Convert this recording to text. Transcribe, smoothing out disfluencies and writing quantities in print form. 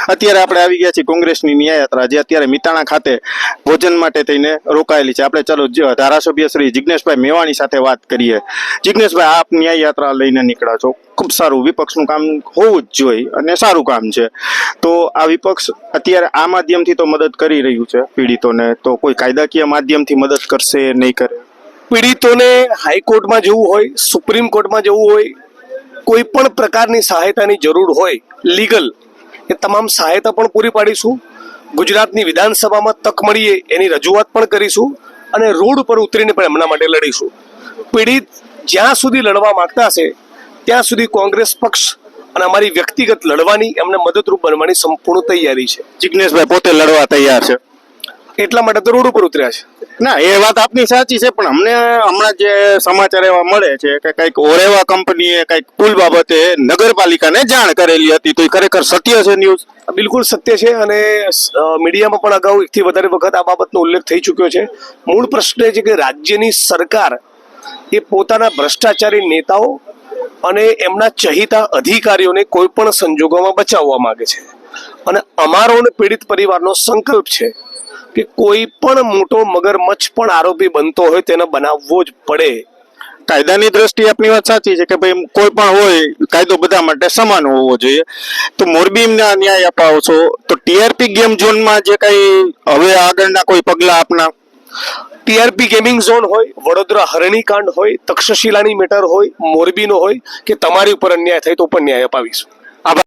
અત્યારે આપણે આવી ગયા છીએ કોંગ્રેસની ન્યાયયાત્રા, જે અત્યારે મિતાણા ખાતે ભોજન માટે થઈને રોકાયેલી છે. આપણે ચાલો ધારાસભ્ય શ્રી જિજ્ઞેશભાઈ મેવાણી સાથે વાત કરીએ. જિજ્ઞેશભાઈ, આપ ન્યાયયાત્રા લઈને નીકળ્યા છો, ખૂબ સારું, વિપક્ષનું કામ હોવું જ જોઈએ અને સારું કામ છે. તો આ વિપક્ષ અત્યારે આ માધ્યમથી તો મદદ કરી રહ્યું છે પીડિતોને, તો કોઈ કાયદાકીય માધ્યમથી મદદ કરશે નહીં કરે? પીડિતોને હાઈકોર્ટમાં જવું હોય, સુપ્રીમ કોર્ટમાં જવું હોય, કોઈ પણ પ્રકારની સહાયતાની જરૂર હોય લીગલ, એ તમામ સહાયતા પણ પૂરી પાડીશું. ગુજરાતની વિધાનસભામાં તક મળીએ એની રજૂઆત પણ કરીશું અને રોડ ઉપર ઉતરીને પણ એમના માટે લડીશું. પીડિત જ્યાં સુધી લડવા માંગતા હશે ત્યાં સુધી કોંગ્રેસ પક્ષ અને અમારી વ્યક્તિગત લડવાની, એમને મદદરૂપ બનવાની સંપૂર્ણ તૈયારી છે. જિજ્ઞેશભાઈ પોતે લડવા તૈયાર છે, એટલા માટે તો રોડ ઉપર ઉતર્યા છે. ના, એ વાત આપની સાચી છે, પણ અમને હમણાં જે સમાચાર એવા મળે છે કે કંઈક ઓરેવા કંપનીએ કંઈક પુલ બાબતે નગરપાલિકાને જાણ કરેલી હતી, તો એ ખરેખર સત્ય છે ન્યૂઝ? બિલકુલ સત્ય છે અને મીડિયામાં પણ અગાઉ એકથી વધારે વખત આ બાબતનો ઉલ્લેખ થઈ ચૂક્યો છે. મૂળ પ્રશ્ન એ છે કે રાજ્યની સરકાર એ પોતાના ભ્રષ્ટાચારી નેતાઓ અને એમના ચહિતા અધિકારીઓને કોઈ પણ સંજોગોમાં બચાવવા માંગે છે. અને અમારો અને પીડિત પરિવારનો સંકલ્પ છે કે કોઈ પણ મોટો મગરમચ્છ પણ આરોપી બનતો હોય તેને બનાવવો જ પડે. કાયદાની દ્રષ્ટિએ આપની વાત સાચી છે કે ભાઈ કોઈ પણ હોય, કાયદો બધા માટે સમાન હોવો જોઈએ. તો મોરબીના ન્યાય અપાવો છો, તો ટીઆરપી ગેમ ઝોનમાં જે કઈ હવે આગળના કોઈ પગલા આપના? ટીઆરપી ગેમિંગ ઝોન હોય, વડોદરા હરણીકાંડ હોય, તક્ષશિલાની મેટર હોય, મોરબીનો હોય કે તમારી ઉપર અન્યાય થાય તો પણ ન્યાય અપાવીશું.